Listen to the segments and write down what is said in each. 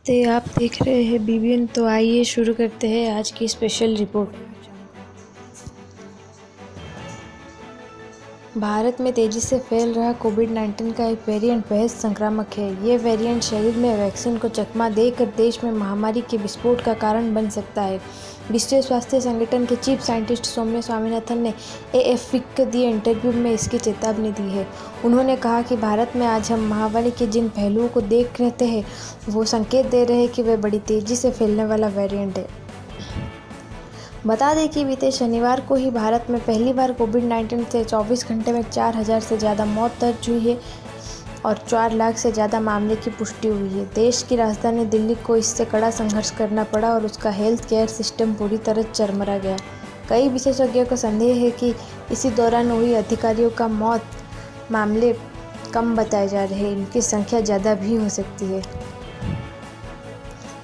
नमस्ते, आप देख रहे हैं बीबीएन। तो आइए शुरू करते हैं आज की स्पेशल रिपोर्ट। भारत में तेजी से फैल रहा कोविड-19 का एक वेरिएंट बेहद संक्रामक है। ये वेरिएंट शरीर में वैक्सीन को चकमा देकर देश में महामारी के विस्फोट का कारण बन सकता है। विश्व स्वास्थ्य संगठन के चीफ साइंटिस्ट सौम्या स्वामीनाथन ने एएफपी को दिए इंटरव्यू में इसकी चेतावनी दी है। उन्होंने कहा कि भारत में आज हम महामारी के जिन पहलुओं को देख रहे हैं वो संकेत दे रहे हैं कि वह बड़ी तेजी से फैलने वाला वेरिएंट है। बता दें कि बीते शनिवार को ही भारत में पहली बार कोविड-19 से 24 घंटे में 4,000 से ज़्यादा मौत दर्ज हुई है और 4 लाख से ज़्यादा मामले की पुष्टि हुई है। देश की राजधानी दिल्ली को इससे कड़ा संघर्ष करना पड़ा और उसका हेल्थ केयर सिस्टम पूरी तरह चरमरा गया। कई विशेषज्ञों का संदेह है कि इसी दौरान हुई अधिकारियों का मौत मामले कम बताए जा रहे हैं, इनकी संख्या ज़्यादा भी हो सकती है।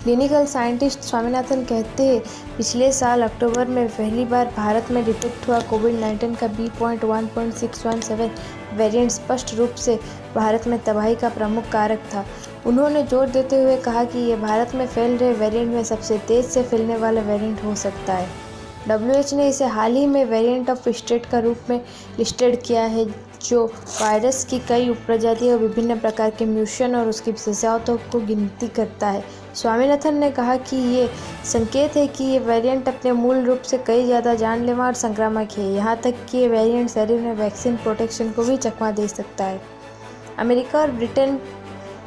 क्लिनिकल साइंटिस्ट स्वामीनाथन कहते हैं, पिछले साल अक्टूबर में पहली बार भारत में डिटेक्ट हुआ कोविड-19 का B.1.617 वेरिएंट स्पष्ट रूप से भारत में तबाही का प्रमुख कारक था। उन्होंने जोर देते हुए कहा कि ये भारत में फैल रहे वेरिएंट में सबसे तेज से फैलने वाला वेरिएंट हो सकता है। WHO ने इसे हाल ही में वेरिएंट ऑफ स्टेट का रूप में लिस्टेड किया है, जो वायरस की कई उपप्रजातियों और विभिन्न प्रकार के म्यूटेशन और उसकी विशेषताओं को गिनती करता है। स्वामीनाथन ने कहा कि ये संकेत है कि ये वेरिएंट अपने मूल रूप से कई ज़्यादा जानलेवा और संक्रामक है, यहाँ तक कि ये वेरिएंट शरीर में वैक्सीन प्रोटेक्शन को भी चकमा दे सकता है। अमेरिका और ब्रिटेन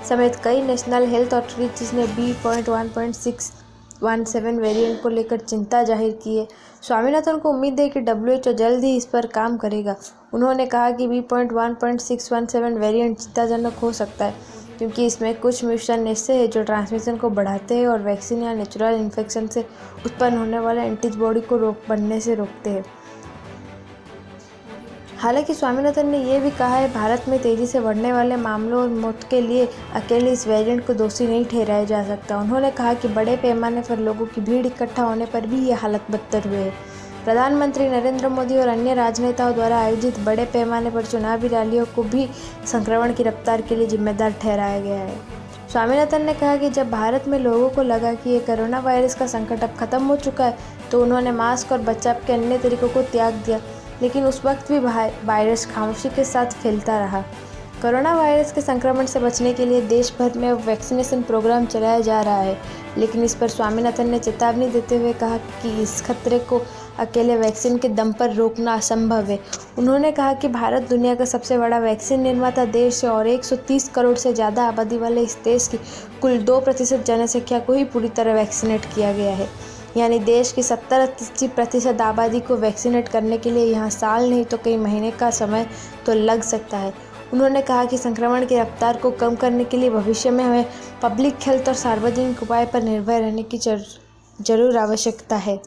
समेत कई नेशनल हेल्थ अथॉरिटीज़ ने B.1.617 वेरिएंट को लेकर चिंता जाहिर की है। स्वामीनाथन को उम्मीद है कि WHO जल्द ही इस पर काम करेगा। उन्होंने कहा कि B.1.617 वेरिएंट चिंताजनक हो सकता है क्योंकि इसमें कुछ म्यूटेशन ऐसे हैं जो ट्रांसमिशन को बढ़ाते हैं और वैक्सीन या नेचुरल इन्फेक्शन से उत्पन्न होने वाले एंटीबॉडी को बनने से रोकते हैं। हालांकि स्वामीनाथन ने यह भी कहा है, भारत में तेजी से बढ़ने वाले मामलों और मौत के लिए अकेले इस वेरिएंट को दोषी नहीं ठहराया जा सकता। उन्होंने कहा कि बड़े पैमाने पर लोगों की भीड़ इकट्ठा होने पर भी यह हालत बदतर हुई है। प्रधानमंत्री नरेंद्र मोदी और अन्य राजनेताओं द्वारा आयोजित बड़े पैमाने पर चुनावी रैलियों को भी संक्रमण की रफ्तार के लिए जिम्मेदार ठहराया गया है। स्वामीनाथन ने कहा कि जब भारत में लोगों को लगा कि ये कोरोना वायरस का संकट अब खत्म हो चुका है तो उन्होंने मास्क और बचाव के अन्य तरीकों को त्याग दिया, लेकिन उस वक्त भी वायरस खामोशी के साथ फैलता रहा। कोरोना वायरस के संक्रमण से बचने के लिए देश भर में वैक्सीनेशन प्रोग्राम चलाया जा रहा है, लेकिन इस पर स्वामीनाथन ने चेतावनी देते हुए कहा कि इस खतरे को अकेले वैक्सीन के दम पर रोकना असंभव है। उन्होंने कहा कि भारत दुनिया का सबसे बड़ा वैक्सीन निर्माता देश है और 130 करोड़ से ज़्यादा आबादी वाले इस देश की कुल 2% जनसंख्या को ही पूरी तरह वैक्सीनेट किया गया है। यानी देश की 70-80% आबादी को वैक्सीनेट करने के लिए यहाँ साल नहीं तो कई महीने का समय तो लग सकता है। उन्होंने कहा कि संक्रमण की रफ्तार को कम करने के लिए भविष्य में हमें पब्लिक हेल्थ और सार्वजनिक उपाय पर निर्भर रहने की जरूर आवश्यकता है।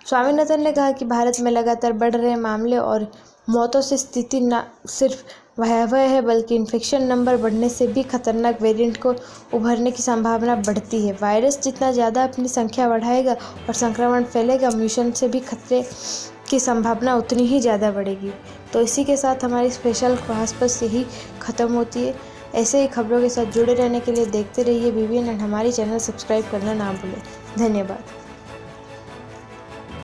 स्वामीनाथन ने कहा कि भारत में लगातार बढ़ रहे मामले और मौतों से स्थिति न सिर्फ भयावह है बल्कि इन्फेक्शन नंबर बढ़ने से भी खतरनाक वेरिएंट को उभरने की संभावना बढ़ती है। वायरस जितना ज़्यादा अपनी संख्या बढ़ाएगा और संक्रमण फैलेगा, म्यूटेशन से भी खतरे की संभावना उतनी ही ज़्यादा बढ़ेगी। तो इसी के साथ हमारी स्पेशल क्लास बस यही ख़त्म होती है। ऐसे ही खबरों के साथ जुड़े रहने के लिए देखते रहिए बीबीएन एंड हमारी चैनल सब्सक्राइब करना ना भूलें। धन्यवाद।